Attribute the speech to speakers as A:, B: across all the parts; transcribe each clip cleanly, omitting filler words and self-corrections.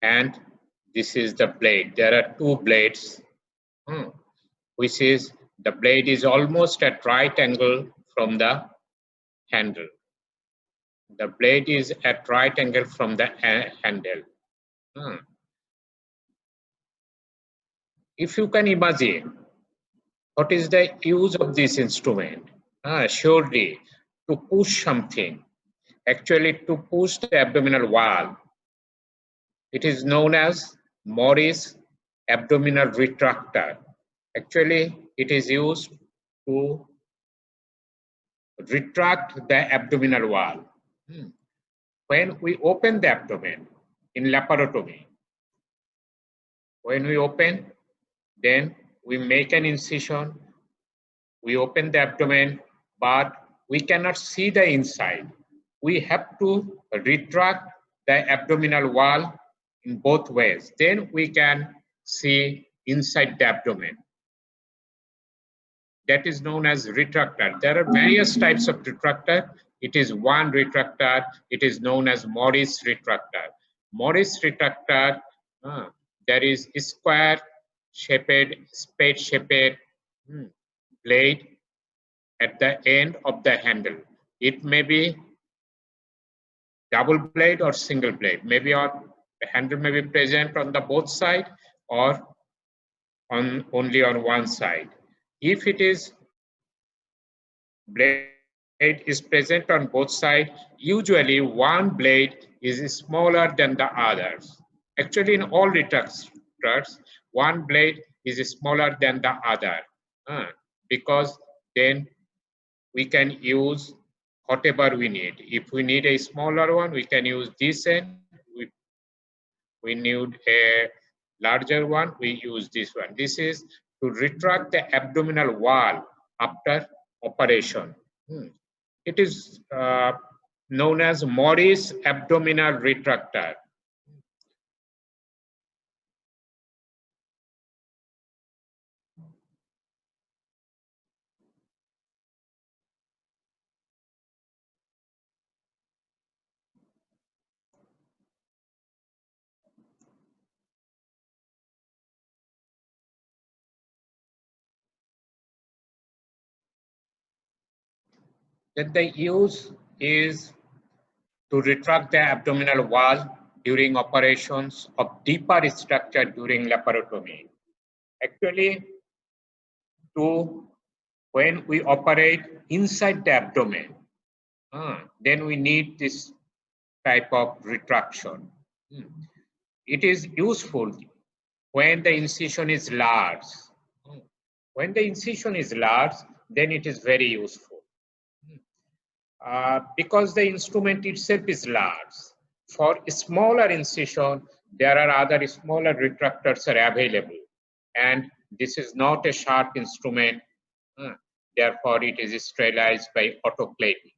A: and this is the blade. There are two blades, which is the blade is almost at right angle from the handle. The blade is at right angle from the handle. If you can imagine, what is the use of this instrument? Surely to push something, actually to push the abdominal wall. It is known as Morris abdominal retractor. Actually, it is used to retract the abdominal wall. When we open the abdomen in laparotomy, when we open, then we make an incision, we open the abdomen, but we cannot see the inside. We have to retract the abdominal wall in both ways. Then we can see inside the abdomen. That is known as retractor. There are various types of retractor. It is one retractor. It is known as Morris retractor. Morris retractor, there is square shaped, spade shaped blade at the end of the handle. It may be double blade or single blade. Maybe the handle may be present on the both side or on only on one side. If it is blade is present on both sides, usually one blade is smaller than the others. Actually, in all retractors, one blade is smaller than the other because then we can use whatever we need. If we need a smaller one, we can use this end. We need a larger one, we use this one. This is to retract the abdominal wall after operation. It is known as Morris abdominal retractor. Then the use is to retract the abdominal wall during operations of deeper structure during laparotomy. Actually, when we operate inside the abdomen, then we need this type of retraction. It is useful when the incision is large. When the incision is large, then it is very useful. Because the instrument itself is large. For a smaller incision, there are other smaller retractors are available. And this is not a sharp instrument. Therefore, it is sterilized by autoclaving.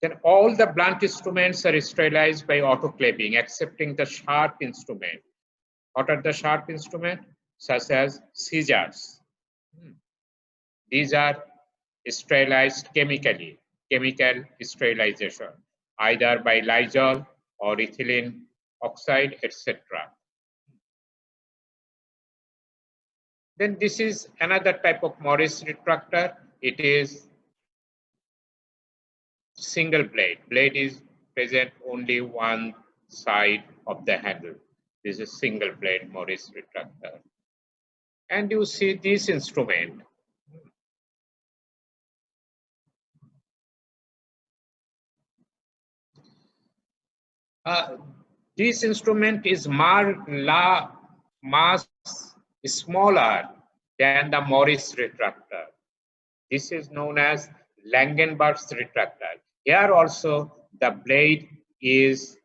A: Then all the blunt instruments are sterilized by autoclaving, excepting the sharp instrument. What are the sharp instruments? Such as scissors. These are sterilized chemically, chemical sterilization, either by Lysol or ethylene oxide, etc. Then this is another type of Morris retractor. It is single blade. Blade is present only one side of the handle. This is single blade Morris retractor. And you see this instrument. This instrument is much smaller than the Morris retractor. This is known as Langenberg's retractor. Here also the blade is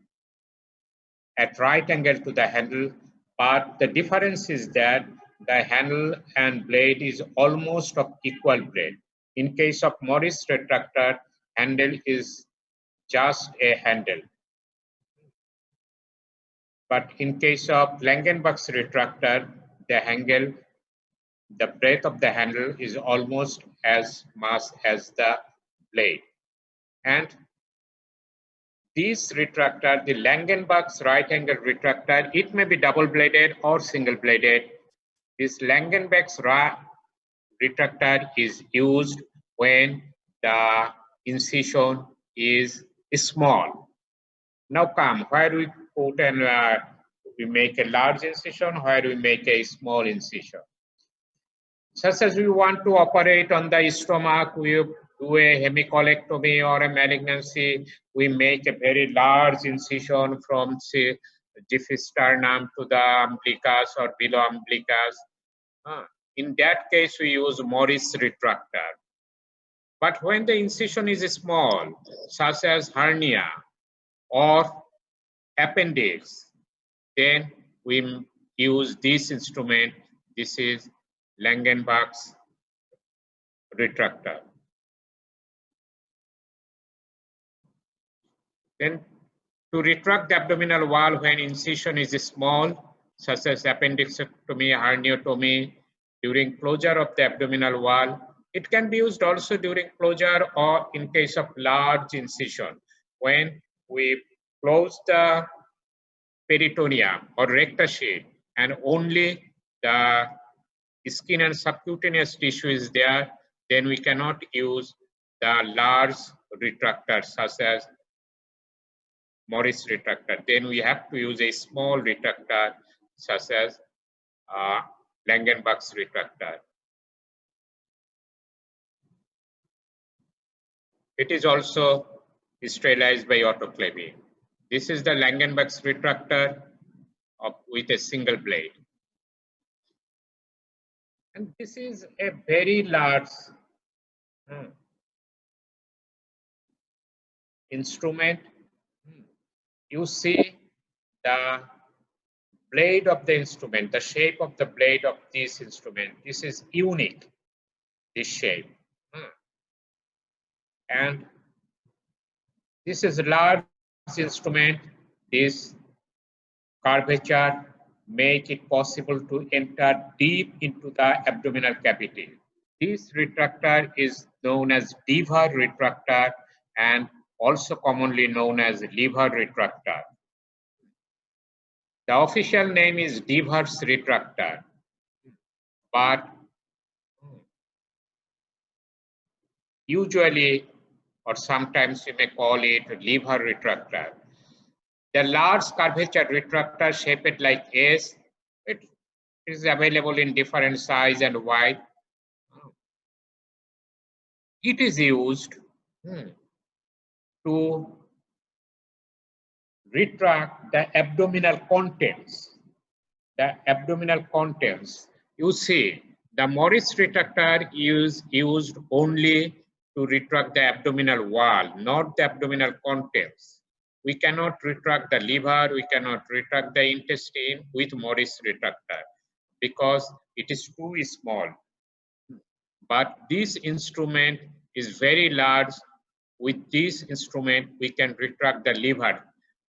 A: at right angle to the handle, but the difference is that the handle and blade is almost of equal blade. In case of Morris retractor, handle is just a handle. But in case of Langenberg's retractor, the breadth of the handle is almost as much as the blade. And this retractor, the Langenbach's right angle retractor, it may be double bladed or single bladed. This Langenbach's retractor is used when the incision is small. Now come, where we put and we make a large incision, where we make a small incision. Such as we want to operate on the stomach, we do a hemicolectomy or a malignancy, we make a very large incision from say diphsternum to the umbilicus or below umbilicus. In that case, we use Morris retractor. But when the incision is small, such as hernia or appendix, then we use this instrument. This is Langenbach's retractor. Then to retract the abdominal wall when incision is small, such as appendectomy, herniotomy, during closure of the abdominal wall, it can be used also during closure or in case of large incision. When we close the peritoneum or rectus sheath and only the skin and subcutaneous tissue is there, then we cannot use the large retractor such as Morris retractor. Then we have to use a small retractor such as Langenbach's retractor. It is also sterilized by autoclaving. This is the Langenbach's retractor with a single blade. And this is a very large instrument. You see the blade of the instrument, the shape of the blade of this instrument. This is unique, this shape. And this is a large instrument. This curvature make it possible to enter deep into the abdominal cavity. This retractor is known as Deaver retractor and also commonly known as liver retractor. The official name is Deaver's retractor, but usually or sometimes we may call it liver retractor. The large curvature retractor shaped like S, it is available in different size and width. It is used to retract the abdominal contents. The abdominal contents. You see, the Morris retractor is used only to retract the abdominal wall, not the abdominal contents. We cannot retract the liver, we cannot retract the intestine with Morris retractor because it is too small. But this instrument is very large. With this instrument, we can retract the liver,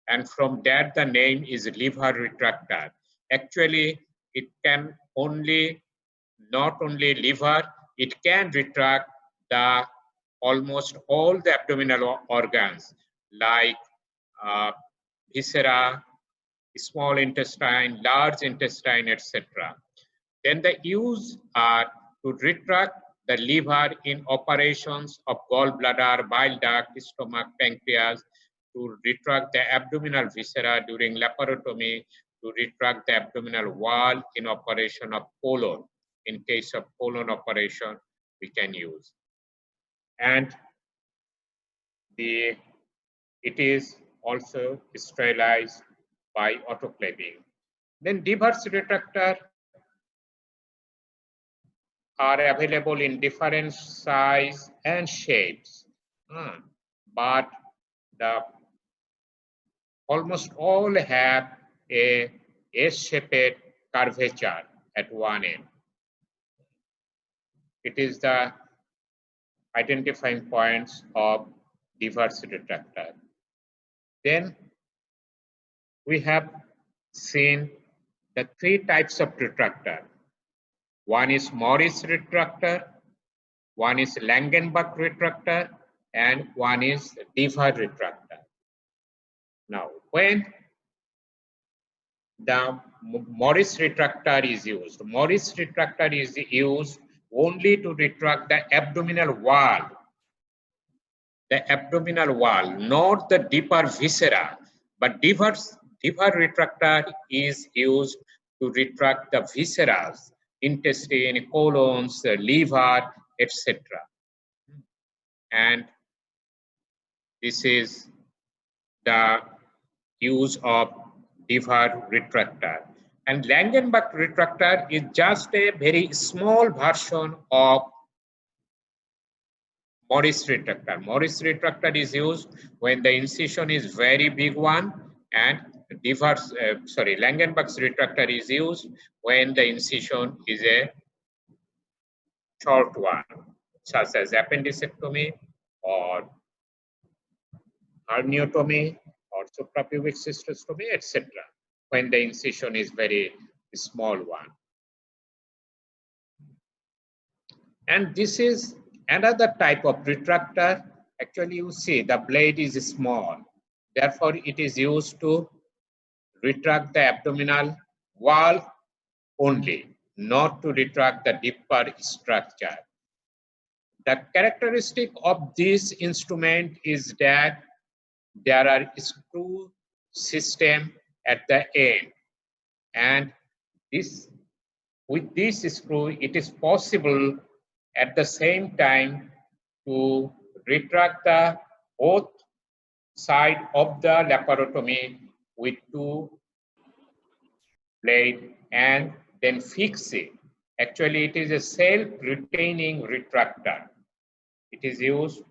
A: and from that the name is liver retractor. Actually, it can only, not only liver, it can retract the almost all the abdominal organs like viscera, small intestine, large intestine, etc. Then the use are to retract the liver in operations of gallbladder, bile duct, stomach, pancreas, to retract the abdominal viscera during laparotomy, to retract the abdominal wall in operation of colon. In case of colon operation, we can use. And it is also sterilized by autoclaving. Then Deaver's retractor are available in different size and shapes, but almost all have a S-shaped curvature at one end. It is the identifying points of Deaver's retractor. Then we have seen the three types of retractor. One is Morris retractor, one is Langenbach retractor, and one is Deaver retractor. Now, when the Morris retractor is used, Morris retractor is used only to retract the abdominal wall, not the deeper viscera, but deeper retractor is used to retract the viscera, intestine, colons, liver, etc. And this is the use of deeper retractor. And Langenbach retractor is just a very small version of Morris retractor. Morris retractor is used when the incision is very big one, and Langenbach's retractor is used when the incision is a short one, such as appendicectomy or herniatomy or suprapubic cystostomy, etc. When the incision is very small one. And this is another type of retractor. Actually, you see the blade is small. Therefore, it is used to retract the abdominal wall only, not to retract the deeper structure. The characteristic of this instrument is that there are screw system at the end, and with this screw, it is possible at the same time to retract the both side of the laparotomy with two blade and then fix it. Actually, it is a self-retaining retractor. It is used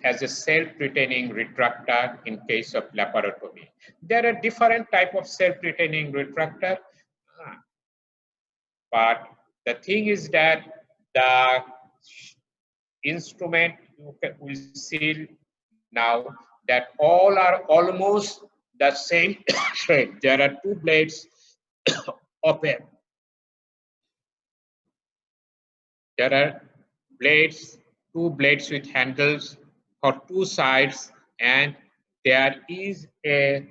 A: as a self-retaining retractor in case of laparotomy. There are different type of self-retaining retractor, but the thing is that the instrument you will see now that all are almost the same shape. There are two blades open. There are two blades with handles for two sides, and there is a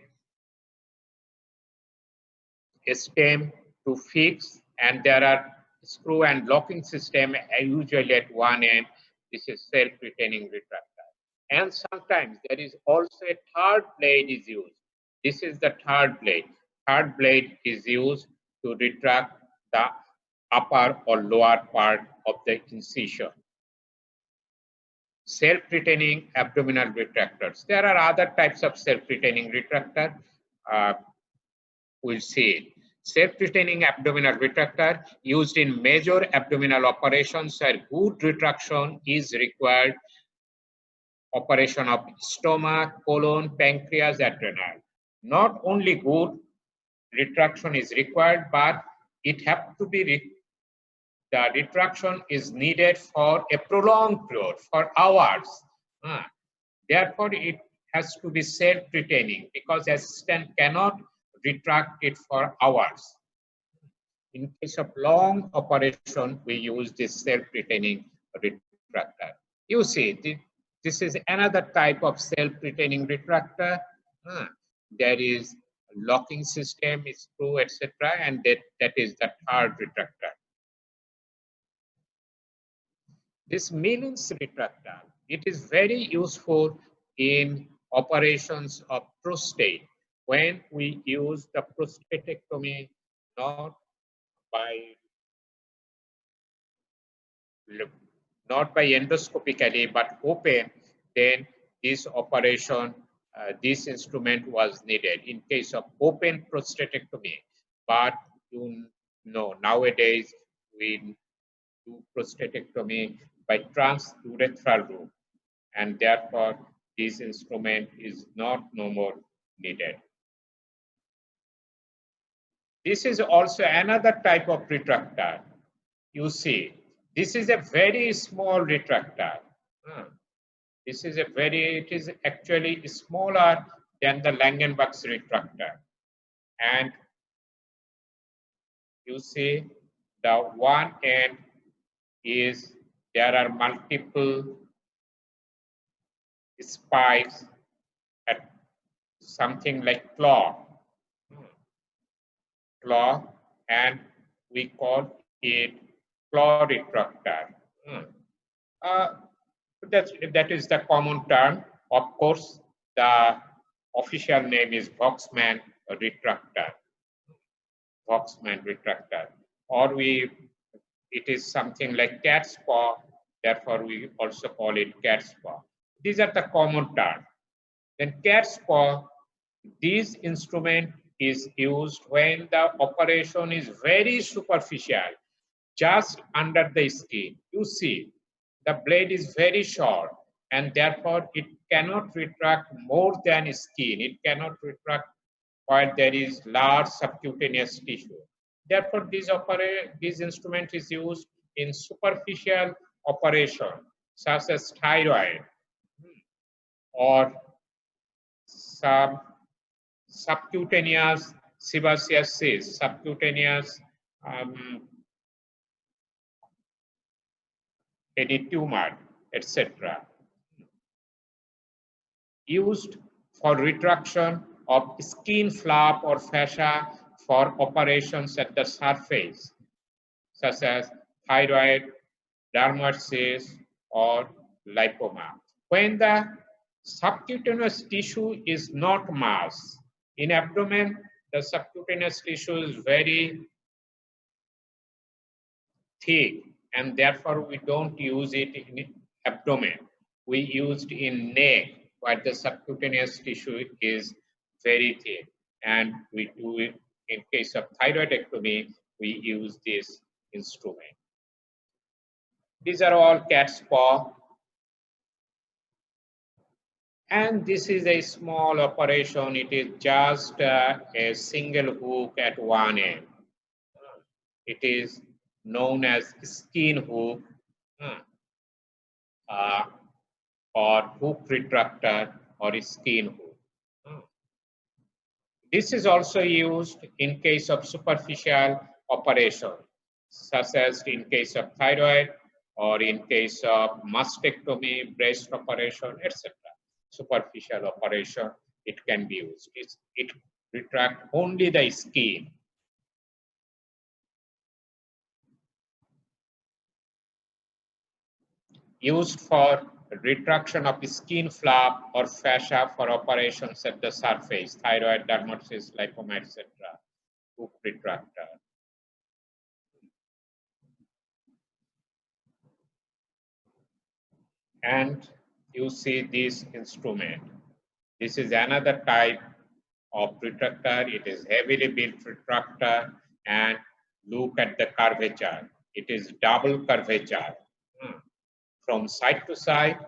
A: stem to fix, and there are screw and locking system usually at one end. This is self-retaining retractor. And sometimes there is also a third blade is used. This is the third blade. Third blade is used to retract the upper or lower part of the incision. Self-retaining abdominal retractors. There are other types of self-retaining retractor. We'll see it. Self-retaining abdominal retractor used in major abdominal operations where good retraction is required. Operation of stomach, colon, pancreas, adrenal. Not only good retraction is required, but it has to be the retraction is needed for a prolonged period, for hours. Therefore, it has to be self-retaining because assistant cannot retract it for hours. In case of long operation, we use this self-retaining retractor. You see, this is another type of self-retaining retractor. There is locking system, screw, etc., and that is the third retractor. This Millings retractor, it is very useful in operations of prostate when we use the prostatectomy not by endoscopically but open, then this operation, this instrument was needed in case of open prostatectomy. But you know, nowadays we do prostatectomy by transurethral route, and therefore this instrument is no more needed. This is also another type of retractor. You see, this is a very small retractor. It is actually smaller than the Langenbach's retractor. And you see the one end is, there are multiple spikes something like claw, and we call it claw retractor. Uh, that is the common term. Of course, the official name is Volksman retractor. Volksman retractor, or it is something like cat's paw. Therefore, we also call it cat's paw. These are the common terms. Then cat's paw, this instrument is used when the operation is very superficial, just under the skin. You see, the blade is very short and therefore it cannot retract more than skin. It cannot retract while there is large subcutaneous tissue. Therefore, this instrument is used in superficial operation such as thyroid or subcutaneous sebaceous cyst, subcutaneous any tumor, etc. Used for retraction of skin flap or fascia for operations at the surface, such as thyroid, dermatitis, or lipoma. When the subcutaneous tissue is not mass, in abdomen, the subcutaneous tissue is very thick and therefore we don't use it in abdomen. We used in neck where the subcutaneous tissue is very thin, and we do it in case of thyroidectomy, we use this instrument. These are all cat's paw. And this is a small operation. It is just a single hook at one end. It is known as skin hook or hook retractor or skin hook. This is also used in case of superficial operation, such as in case of thyroid or in case of mastectomy, breast operation, etc. Superficial operation, it can be used. It retracts only the skin. Used for retraction of skin flap or fascia for operations at the surface, thyroid, dermatitis, lipoma, etc. Hook retractor. And you see this instrument. This is another type of retractor. It is heavily built retractor, and look at the curvature. It is double curvature from side to side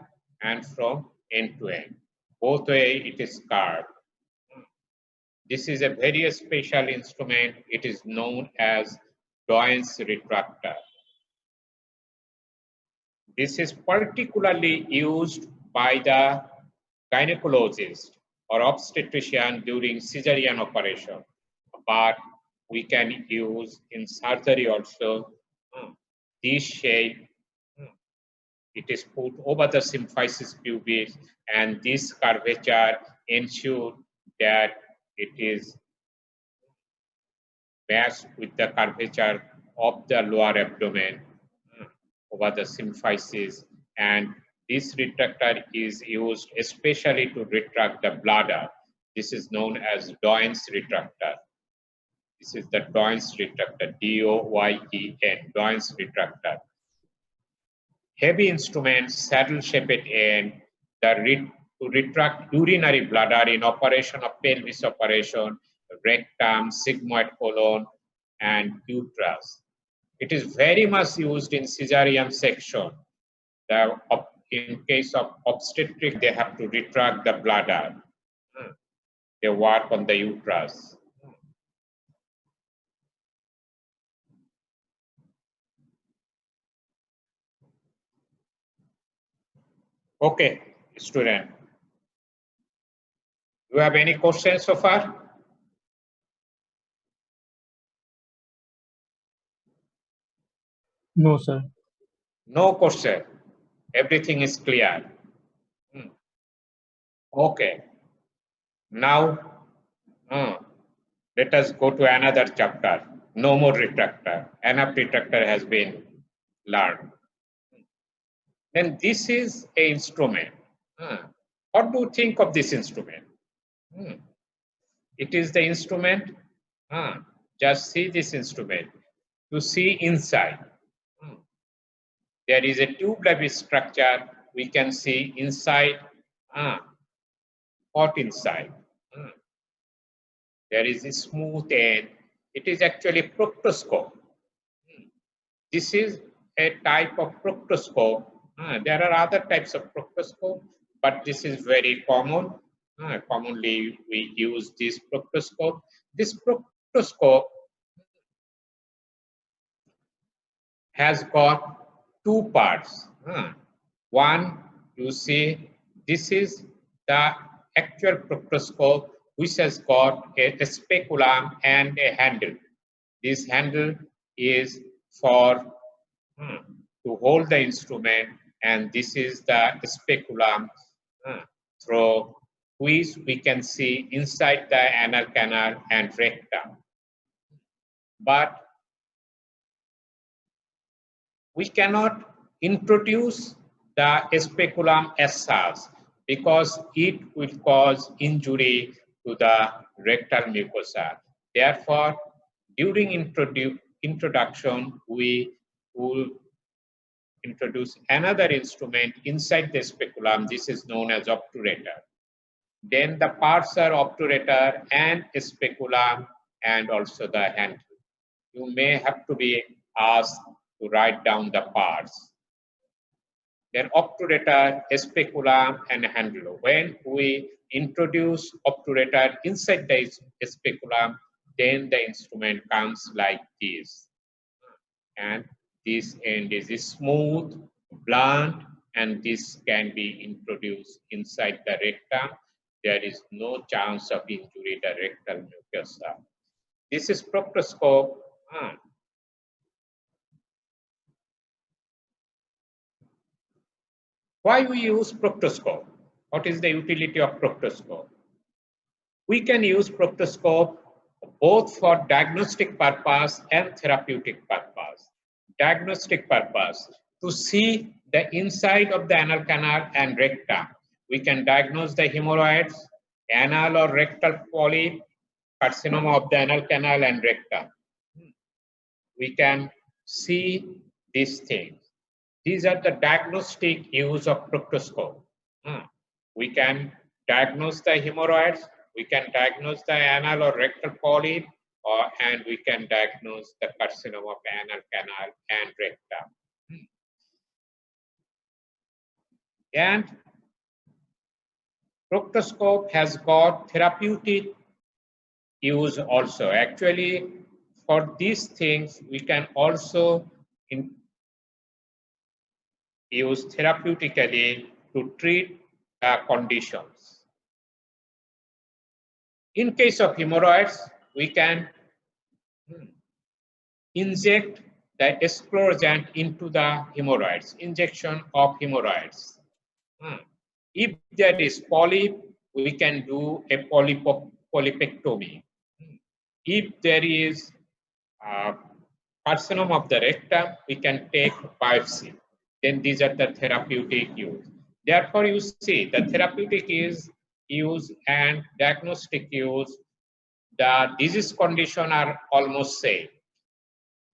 A: and from end to end. Both way it is curved. This is a very special instrument. It is known as Doyne's retractor. This is particularly used by the gynecologist or obstetrician during cesarean operation, but we can use in surgery also. This shape, it is put over the symphysis pubis, and this curvature ensures that it is matched with the curvature of the lower abdomen over the symphysis, and this retractor is used especially to retract the bladder. This is known as Doyne's retractor. This is the Doyne's retractor, D-O-Y-E-N, Doyne's retractor. Heavy instrument, saddle-shaped end, to retract urinary bladder in operation of pelvis operation, rectum, sigmoid colon, and uterus. It is very much used in cesarean section. In case of obstetric, they have to retract the bladder. They work on the uterus. Okay, student. Do you have any questions so far?
B: No, sir.
A: No question. Everything is clear. Okay. Now, let us go to another chapter. No more retractor. Enough retractor has been learned. Then this is a instrument. What do you think of this instrument? It is the instrument. Just see this instrument. To see inside. There is a tube-like structure. We can see inside. What inside? There is a smooth end. It is actually proctoscope. This is a type of proctoscope. There are other types of proctoscope, but this is very common. Commonly, we use this proctoscope. This proctoscope has got two parts. One, you see, this is the actual proctoscope, which has got a speculum and a handle. This handle is for to hold the instrument, and this is the speculum through which we can see inside the anal canal and rectum. But we cannot introduce the speculum as such because it will cause injury to the rectal mucosa. Therefore, during introduction, we will introduce another instrument inside the speculum. This is known as obturator. Then the parts are obturator and speculum and also the handle. You may have to be asked to write down the parts. Then obturator, speculum, and handle. When we introduce obturator inside the speculum, then the instrument comes like this. And this end is smooth, blunt, and this can be introduced inside the rectum. There is no chance of injury the rectal mucosa. This is proctoscope. Why we use proctoscope? What is the utility of proctoscope? We can use proctoscope both for diagnostic purpose and therapeutic purpose. Diagnostic purpose, to see the inside of the anal canal and rectum. We can diagnose the hemorrhoids, anal or rectal polyp, carcinoma of the anal canal and rectum. We can see these things. These are the diagnostic use of proctoscope. We can diagnose the hemorrhoids, we can diagnose the anal or rectal polyp, and we can diagnose the carcinoma of anal canal and rectum. And proctoscope has got therapeutic use also. Actually, for these things, we can also use therapeutically to treat conditions. In case of hemorrhoids, we can inject the esclorant into the hemorrhoids, injection of hemorrhoids. If there is polyp, we can do a polypectomy. If there is carcinoma of the rectum, we can take biopsy. Then these are the therapeutic use. Therefore, you see the therapeutic use and diagnostic use, the disease condition are almost same.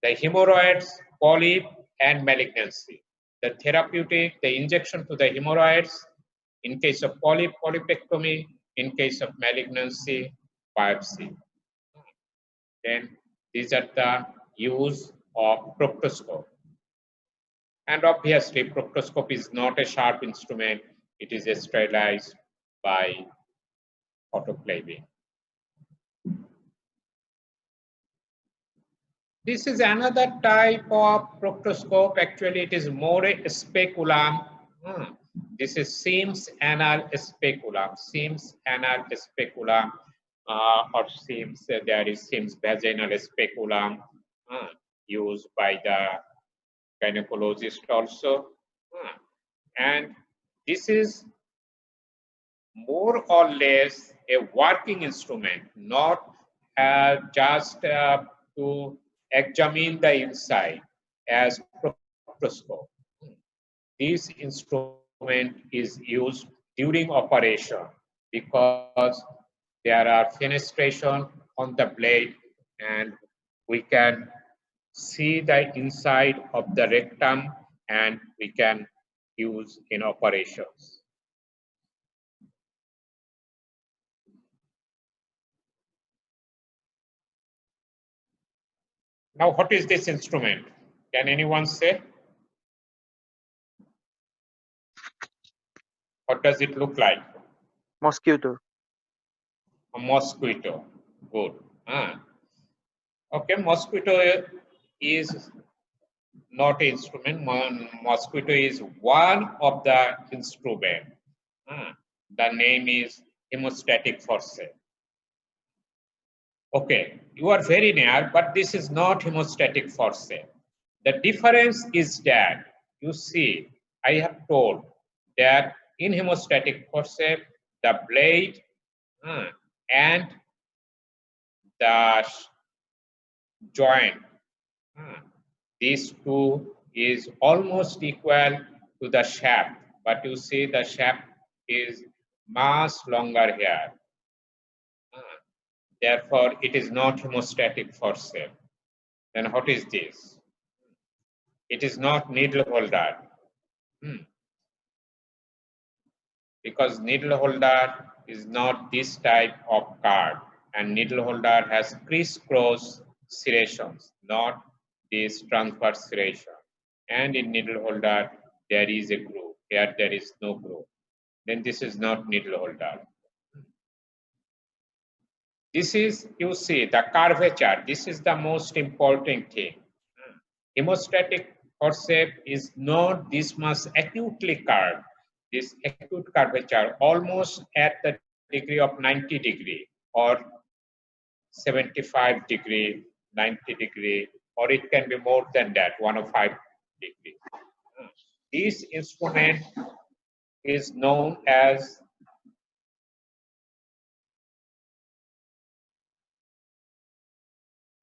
A: The hemorrhoids, polyp, and malignancy. The therapeutic, the injection to the hemorrhoids. In case of polyp, polypectomy. In case of malignancy, biopsy. Then these are the use of proctoscope. And obviously, proctoscope is not a sharp instrument. It is sterilized by autoclaving. This is another type of proctoscope. Actually, it is more a speculum. This is Sims anal speculum. Sims anal speculum, or Sims, there is Sims vaginal speculum used by the gynecologist also. And this is more or less a working instrument, not just to examine the inside as proctoscope. This instrument is used during operation because there are fenestration on the blade and we can see the inside of the rectum and we can use in operations. Now, what is this instrument? Can anyone say? What does it look like?
B: Mosquito.
A: A mosquito. Good. Okay, mosquito is not instrument. Mosquito is one of the instrument. The name is hemostatic forceps. Okay, you are very near, but this is not hemostatic forceps. The difference is that, you see, I have told that in hemostatic forceps, the blade and the joint, these two is almost equal to the shaft, but you see the shaft is much longer here. Therefore, it is not hemostatic forceps. Then what is this? It is not needle holder. Because needle holder is not this type of card, and needle holder has crisscross serrations, not this transverse serration. And in needle holder, there is a groove. Here there is no groove. Then this is not needle holder. This is, you see, the curvature. This is the most important thing. Hemostatic forceps is not this much acutely curved. This acute curvature almost at the degree of 90 degree or 75 degree, 90 degree, or it can be more than that, 105 degree. This instrument is known as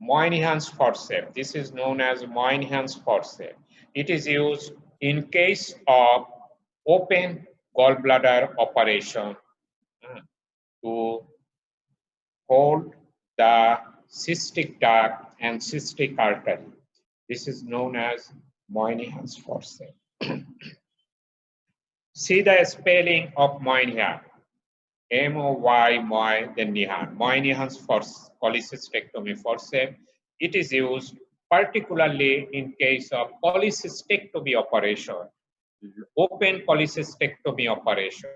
A: Moynihan's forceps. This is known as Moynihan's forceps. It is used in case of open gallbladder operation to hold the cystic duct and cystic artery. This is known as Moynihan's forceps. See the spelling of Moynihan. M-O-Y, Moy, then Nihan. Moynihan's cholecystectomy forceps. It is used particularly in case of cholecystectomy operation, open cholecystectomy operation.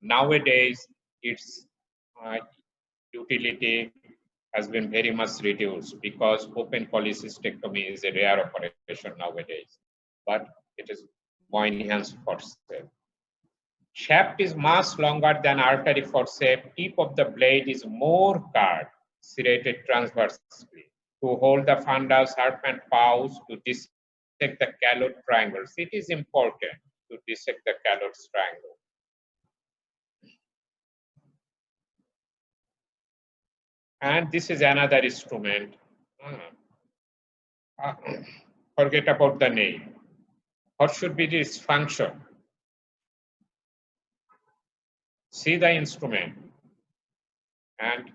A: Nowadays, its utility has been very much reduced because open cholecystectomy is a rare operation nowadays, but it is Moynihan's forceps. Shaft is much longer than artery forceps. Tip of the blade is more curved, serrated transversely to hold the fundus serpent pouch to dissect the calot triangles. It is important to dissect the calot triangle. And this is another instrument. Forget about the name. What should be its function? See the instrument and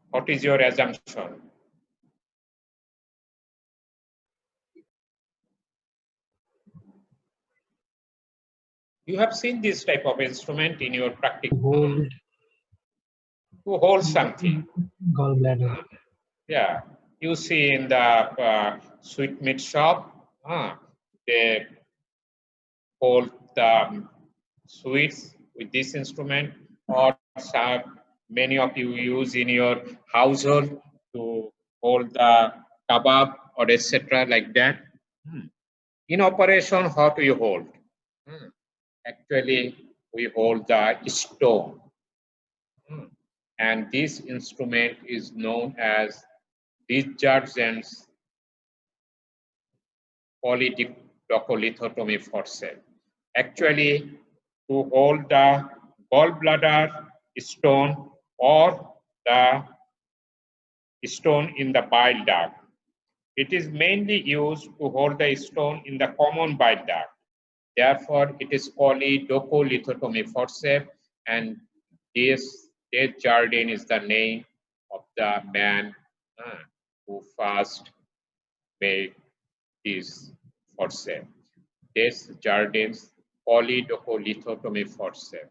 A: what is your assumption? You have seen this type of instrument in your practice. To hold something.
C: Gallbladder.
A: Yeah, you see in the sweet meat shop, they hold the sweets with this instrument, or many of you use in your household to hold the kebab or etc. like that. In operation, how do you hold? Actually, we hold the stone. And this instrument is known as Richardson's polydoccolithotomy forceps. Actually, to hold the gallbladder stone or the stone in the bile duct. It is mainly used to hold the stone in the common bile duct. Therefore, it is called docholithotomy forceps, and this death Jardine is the name of the man who first made this forceps. This Jardine's polydocholithotomy forceps.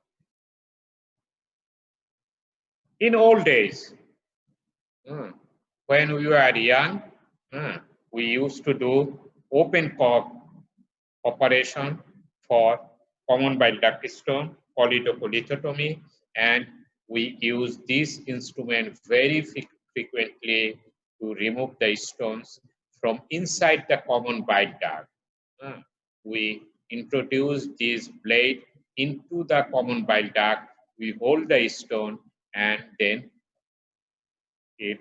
A: In old days, when we were young, we used to do open operation for common bile duct stone, polydocholithotomy, and we use this instrument very frequently to remove the stones from inside the common bile duct. We introduce this blade into the common bile duct, we hold the stone, and then we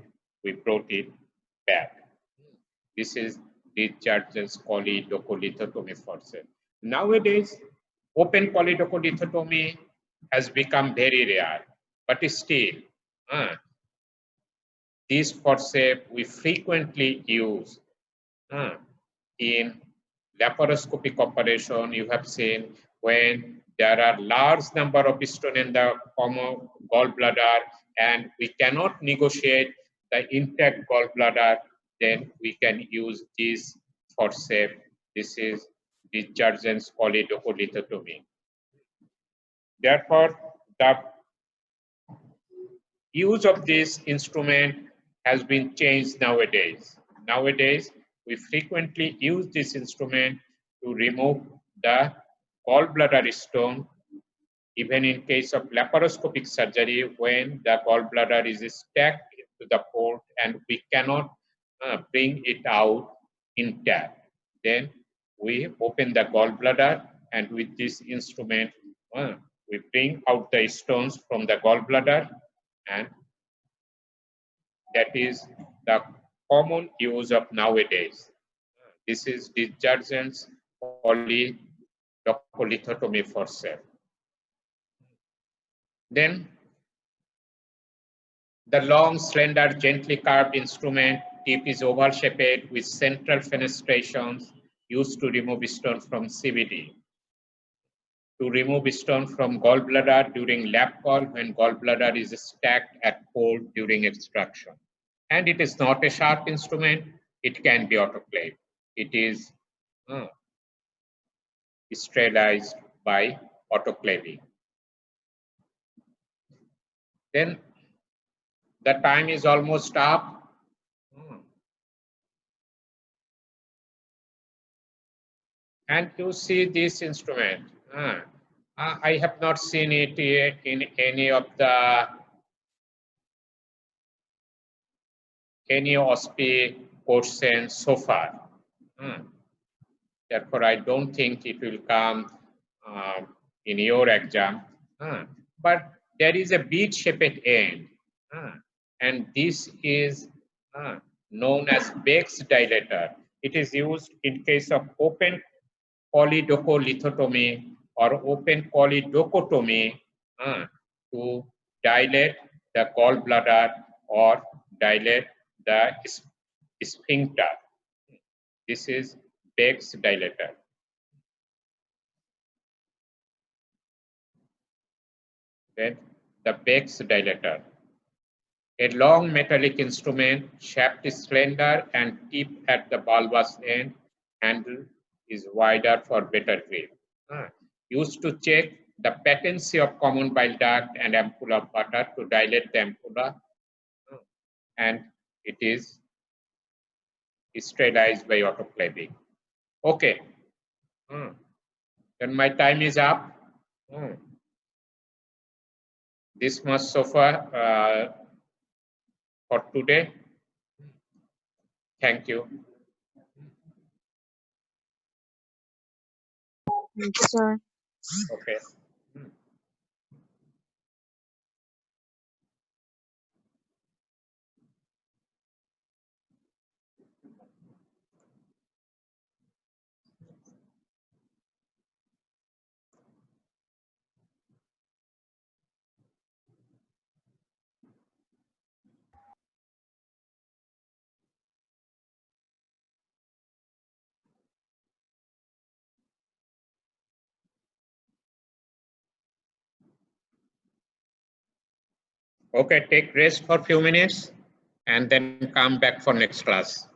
A: brought it back. This is discharges polydocholithotomy forceps. Nowadays, open polydocholithotomy has become very rare, but still, this forceps we frequently use in laparoscopic operation. You have seen when there are large number of stones in the common gallbladder and we cannot negotiate the intact gallbladder, then we can use this forceps. This is dischargeance polydocholithotomy. Therefore, the use of this instrument has been changed nowadays. Nowadays, we frequently use this instrument to remove the gallbladder stone, even in case of laparoscopic surgery when the gallbladder is stacked into the port and we cannot bring it out intact. Then we open the gallbladder and with this instrument, we bring out the stones from the gallbladder, and that is the common use of nowadays. This is dischargeance polydocholithotomy forceps. Then the long, slender, gently curved instrument tip is oval shaped with central fenestrations used to remove stone from CVD. To remove stone from gallbladder during lap call when gallbladder is stacked at port during extraction. And it is not a sharp instrument, it can be autoclaved. It is sterilized by autoclaving. Then the time is almost up. And you see this instrument. I have not seen it in any OSPE courses so far. Therefore, I don't think it will come in your exam. But there is a bead-shaped end, and this is known as Beck's dilator. It is used in case of open polydocholithotomy or open polydocotomy to dilate the gallbladder or dilate the sphincter. This is Beck's dilator. Then the Beck's dilator. A long metallic instrument, shaft is slender and tip at the bulbous end, handle is wider for better grip. Used to check the patency of common bile duct and ampulla of butter to dilate the ampulla, and it is sterilized by autoclaving. Okay, then my time is up. This much so far for today. Thank you.
B: Thank you, sir.
A: Okay. Okay, take rest for a few minutes and then come back for next class.